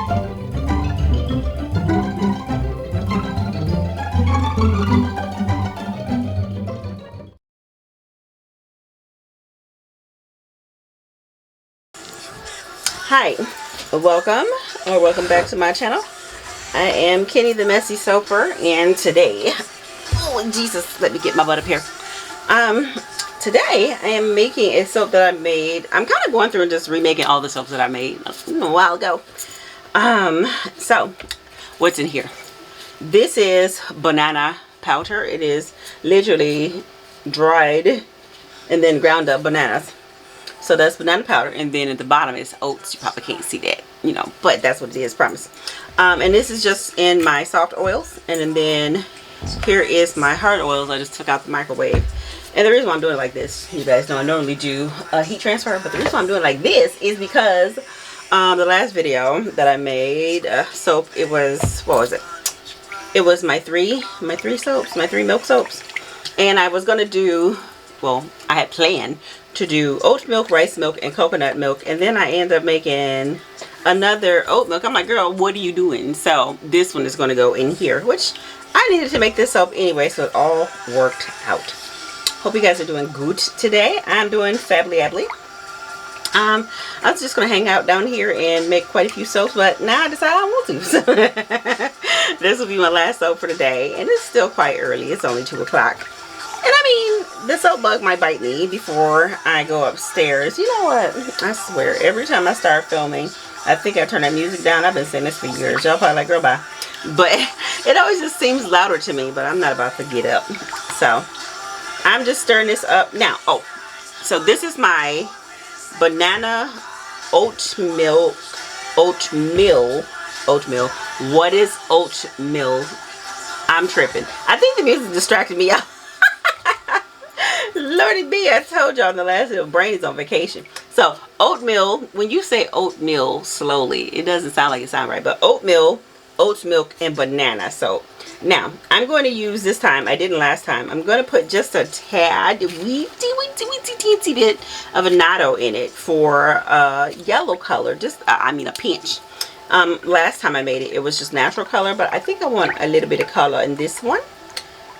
Hi, welcome back to my channel. I am Kenny the Messy Soaper, and today, oh Jesus, let me get my butt up here. Today I am making a soap that I made. I'm kind of going through and just remaking all the soaps that I made a while ago. So what's in here? This is banana powder. It is literally dried and then ground up bananas. So that's banana powder, and then at the bottom is oats. You probably can't see that, you know, but that's what it is, promise. And this is just in my soft oils, and then here is my hard oils. I just took out the microwave. And the reason why I'm doing it like this, you guys know I normally do a heat transfer, but the reason why I'm doing it like this is because the last video that I made soap, it was, what was it? It was my three milk soaps, and I was gonna do, well, I had planned to do oat milk, rice milk, and coconut milk, and then I ended up making another oat milk. I'm like, girl, what are you doing? So this one is going to go in here, which I needed to make this soap anyway, so it all worked out. Hope you guys are doing good today. I'm doing fably-ably. I was just going to hang out down here and make quite a few soaps, but now I decided I want to. So this will be my last soap for the day, and it's still quite early. It's only 2 o'clock. And I mean, the soap bug might bite me before I go upstairs. You know what? I swear, every time I start filming, I think I turn that music down. I've been saying this for years. Y'all probably like, girl, bye. But it always just seems louder to me, but I'm not about to get up. So I'm just stirring this up now. Oh, so this is my banana oatmeal. What is oatmeal? I'm tripping. I think the music distracted me out. Lordy be, I told y'all in the last video, brain is on vacation. So oatmeal, when you say oatmeal slowly, it doesn't sound like it sounds right, but oatmeal, oats milk, and banana soap. Now I'm going to use, this time I didn't last time, I'm going to put just a tad teensy bit of annatto in it for yellow color, just I mean a pinch. Last time I made it, it was just natural color, but I think I want a little bit of color in this one.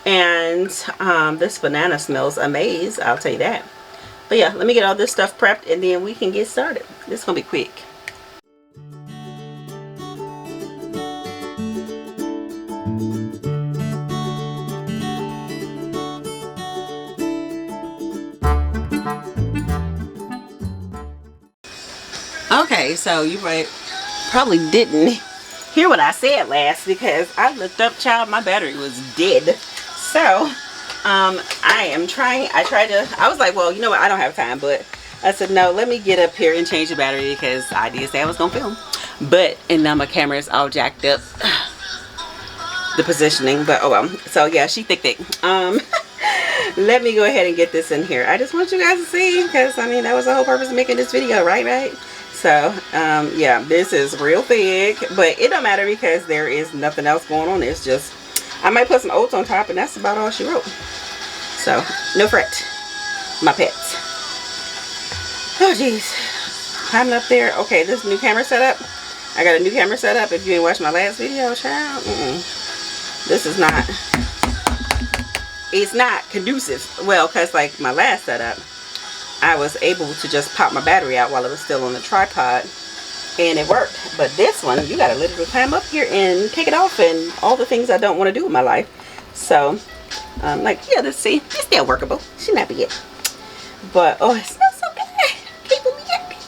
And this banana smells amazing, I'll tell you that. But yeah, let me get all this stuff prepped and then we can get started. This is gonna be quick. Okay, so you probably didn't hear what I said last, because I looked up, child, my battery was dead. So I was like, well, you know what, I don't have time, but I said, no, let me get up here and change the battery, because I did say I was gonna film, but, and now my camera is all jacked up, the positioning, but oh well. So yeah, she thick. Let me go ahead and get this in here. I just want you guys to see, because I mean, that was the whole purpose of making this video, right? So yeah, this is real thick, but it don't matter because there is nothing else going on. It's just, I might put some oats on top, and that's about all she wrote. So no fret, my pets. Oh geez, climbing up there. Okay, this new camera setup, I got a new camera setup. If you didn't watch my last video, child, this is not, it's not conducive. Well, because like my last setup, I was able to just pop my battery out while it was still on the tripod, and it worked. But this one, you gotta literally climb up here and take it off, and all the things I don't want to do in my life. So like, yeah, let's see, it's still workable. Should not be it, but oh, it smells so good. Can't believe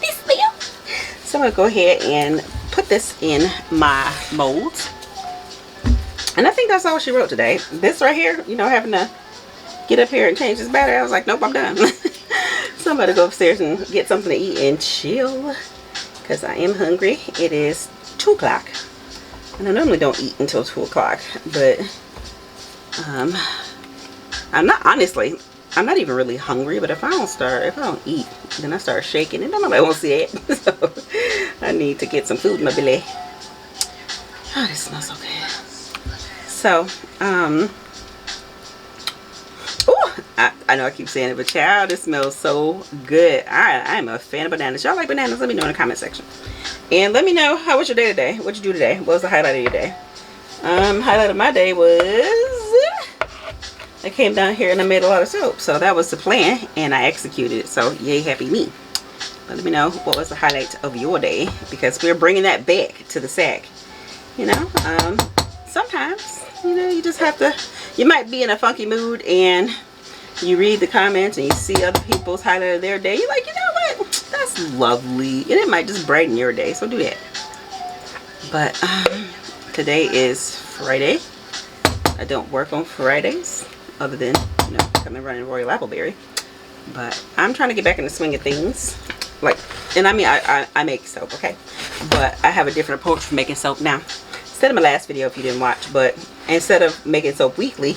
this smell. So I'm gonna go ahead and put this in my molds, and I think that's all she wrote today. This right here, you know, having to get up here and change this battery, I was like, nope, I'm done. So I'm about to go upstairs and get something to eat and chill, because I am hungry. It is 2 o'clock, and I normally don't eat until 2 o'clock, but I'm not, honestly, I'm not even really hungry, but if I don't eat, then I start shaking, and nobody wants to see it. So I need to get some food in my belly. Oh, this smells so good. So oh, I know I keep saying it, but child, it smells so good. I am a fan of bananas. Y'all like bananas? Let me know in the comment section. And let me know, how was your day today? What'd you do today? What was the highlight of your day? Highlight of my day was I came down here and I made a lot of soap. So that was the plan and I executed it. So yay, happy me. But let me know what was the highlight of your day, because we're bringing that back to the sack. You know, sometimes, you know, you just have to, you might be in a funky mood and you read the comments and you see other people's highlight of their day. You're like, you know what? That's lovely. And it might just brighten your day. So do that. But today is Friday. I don't work on Fridays other than, you know, coming running Royal Appleberry. But I'm trying to get back in the swing of things. Like, and I mean, I make soap, okay? But I have a different approach for making soap now. Instead of my last video, if you didn't watch, but instead of making soap weekly,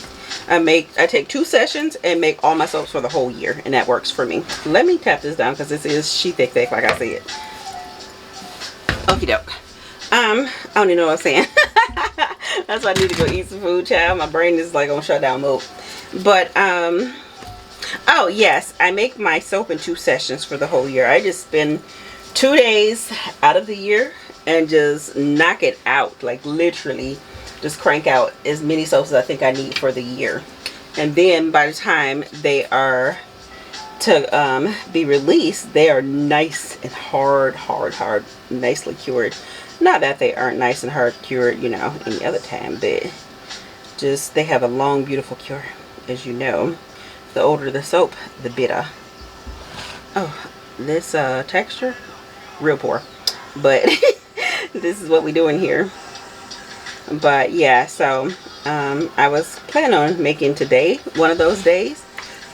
I take 2 sessions and make all my soaps for the whole year, and that works for me. Let me tap this down because this is she thick like I said. Okie doke. I don't even know what I'm saying. That's why I need to go eat some food, child. My brain is like on shutdown mode. But oh yes, I make my soap in 2 sessions for the whole year. I just spend 2 days out of the year and just knock it out, like literally just crank out as many soaps as I think I need for the year. And then by the time they are to be released, they are nice and hard, nicely cured. Not that they aren't nice and hard cured, you know, any other time, but just they have a long, beautiful cure. As you know, the older the soap, the better. Oh, this texture, real poor, but this is what we doing here. But yeah, so I was planning on making today one of those days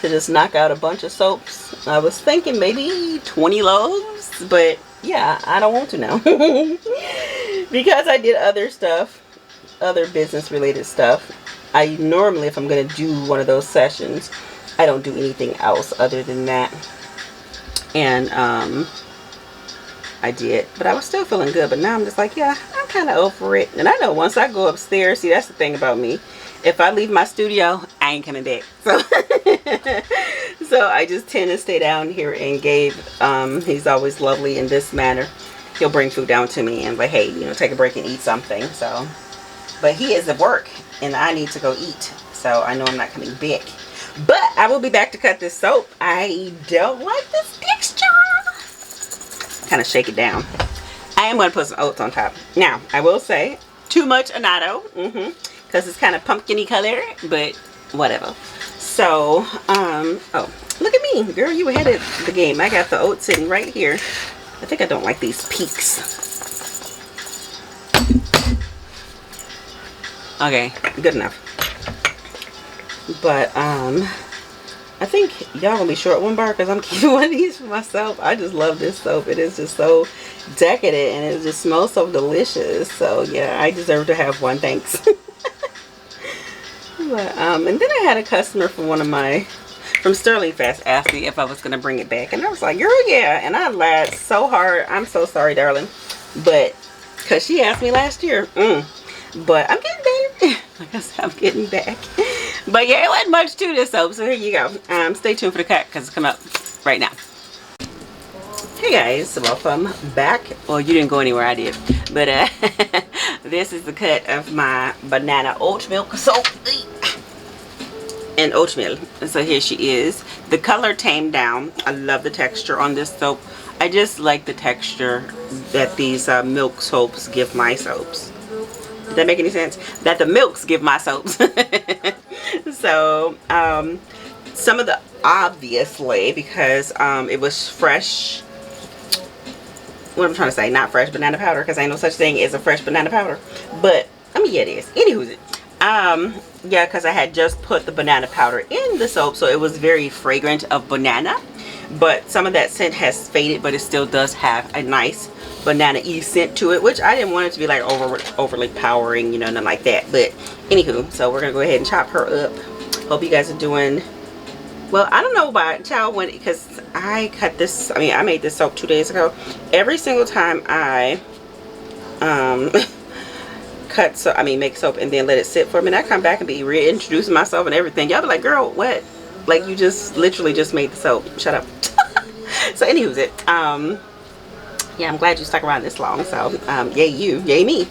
to just knock out a bunch of soaps. I was thinking maybe 20 loaves, but yeah, I don't want to now because I did other stuff, other business related stuff. I normally, if I'm going to do one of those sessions, I don't do anything else other than that. And I did, but I was still feeling good. But now I'm just like, yeah, I'm kind of over it. And I know once I go upstairs, see, that's the thing about me. If I leave my studio, I ain't coming back. So, so I just tend to stay down here. And Gabe, he's always lovely in this manner. He'll bring food down to me and like, hey, you know, take a break and eat something. So, but he is at work and I need to go eat. So I know I'm not coming back. But I will be back to cut this soap. I don't like this texture. Kind of shake it down. I am going to put some oats on top. Now, I will say, too much annatto. Because it's kind of pumpkin-y color, but whatever. So, oh, look at me. Girl, you ahead of the game. I got the oats sitting right here. I think I don't like these peaks. Okay, good enough. But, I think y'all gonna be short one bar because I'm keeping one of these for myself. I just love this soap. It is just so decadent and it just smells so delicious. So yeah, I deserve to have one. Thanks. But, and then I had a customer from from Sterling Fest asked me if I was gonna bring it back, and I was like, girl, yeah. And I laughed so hard. I'm so sorry, darling, but because she asked me last year. But I'm getting back. Like I said, I'm getting back. But yeah, it wasn't much to this soap, so here you go. Stay tuned for the cut because it's coming up right now. Hey guys, welcome back. Well, you didn't go anywhere, I did. But this is the cut of my banana oat milk soap and oatmeal. So here she is. The color tamed down. I love the texture on this soap. I just like the texture that these milk soaps give my soaps. Does that make any sense? That the milks give my soaps. So some of the, obviously, because it was fresh, what I'm trying to say, not fresh banana powder, because ain't no such thing as a fresh banana powder, but I mean, yeah, it is. Anywho's, yeah, because I had just put the banana powder in the soap, so it was very fragrant of banana, but some of that scent has faded, but it still does have a nice banana-y scent to it, which I didn't want it to be like overly powering, you know, nothing like that. But anywho, so we're gonna go ahead and chop her up. Hope you guys are doing well. I don't know about child when, because I cut this, I mean, I made this soap 2 days ago. Every single time I make soap and then let it sit for a minute, I come back and be reintroducing myself and everything. Y'all be like, girl, what Like you just literally just made the soap. Shut up. So anywho's it. Yeah, I'm glad you stuck around this long. So yay you, yay me.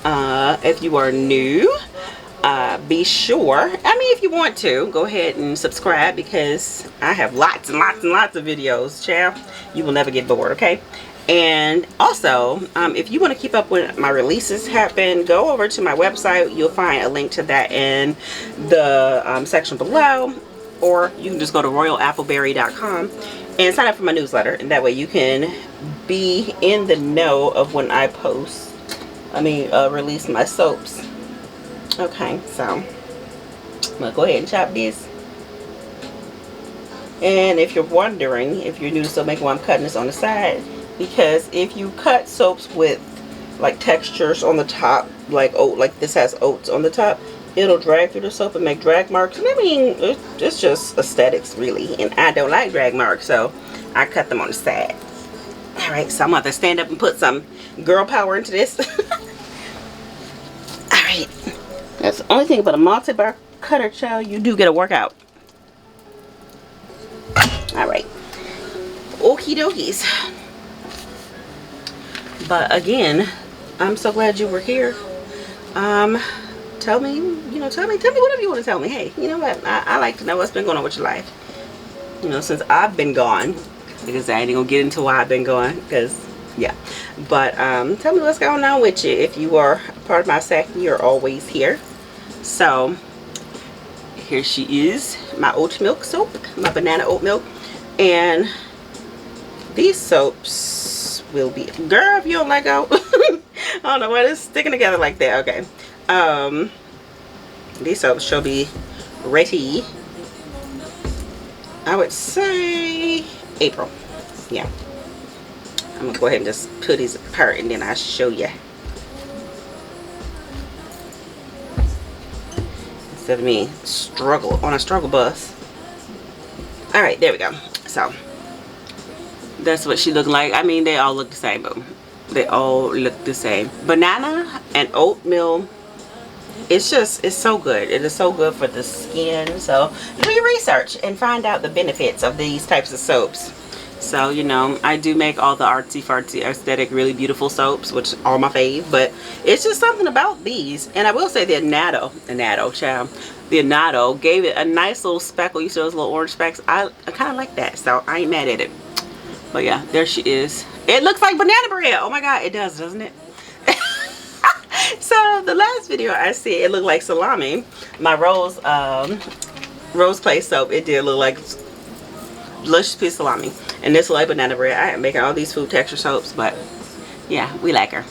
If you are new, be sure, I mean, if you want to, go ahead and subscribe, because I have lots and lots and lots of videos, child. You will never get bored, okay? And also, if you want to keep up when my releases happen, go over to my website. You'll find a link to that in the section below, or you can just go to royalappleberry.com and sign up for my newsletter, and that way you can be in the know of when I post, release my soaps. Okay, so I'm gonna go ahead and chop this. And if you're wondering, if you're new to Soapmaking, why I'm cutting this on the side, because if you cut soaps with like textures on the top, like this has oats on the top, it'll drag through the soap and make drag marks. And I mean, it's just aesthetics really, and I don't like drag marks, so I cut them on the side. All right, so I'm gonna have to stand up and put some girl power into this. All right. That's the only thing about a multi-bar cutter, child. You do get a workout. Alright. Okie dokies. But again, I'm so glad you were here. Tell me whatever you want to tell me. Hey, you know what? I like to know what's been going on with your life. You know, since I've been gone. Because I ain't gonna get into why I've been gone. Because, yeah. But tell me what's going on with you. If you are a part of my second, you're always here. So here she is, my oat milk soap, my banana oat milk. And these soaps will be, girl, if you don't let go. I don't know why it's sticking together like that. Okay. These soaps shall be ready, I would say April. Yeah. I'm gonna go ahead and just put these apart and then I'll show you. Instead of me on a struggle bus. All right, there we go. So that's what she looked like. I mean, they all look the same, but they all look the same. Banana and oatmeal, it's so good. It is so good for the skin. So do your research and find out the benefits of these types of soaps. So, you know, I do make all the artsy fartsy aesthetic really beautiful soaps, which are my fave, but it's just something about these. And I will say the annatto gave it a nice little speckle. You see those little orange specks? I kind of like that, so I ain't mad at it. But yeah, there she is. It looks like banana bread. Oh my god, it does, doesn't it? So the last video I see, it looked like salami. My rose place soap, it did look like delicious piece of salami. And this like banana bread. I am making all these food texture soaps, but yeah, we like her.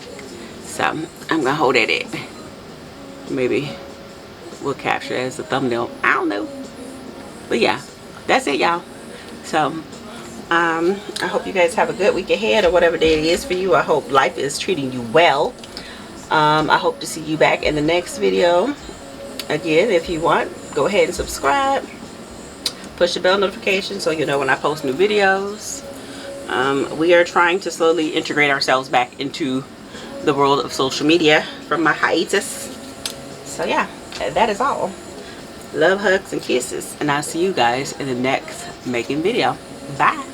So I'm gonna hold at it. Maybe we'll capture it as a thumbnail. I don't know. But yeah, that's it, y'all. So I hope you guys have a good week ahead, or whatever day it is for you. I hope life is treating you well. I hope to see you back in the next video. Again, if you want, go ahead and subscribe. Push the bell notification so you know when I post new videos. We are trying to slowly integrate ourselves back into the world of social media from my hiatus. So yeah, that is all. Love, hugs, and kisses. And I'll see you guys in the next making video. Bye.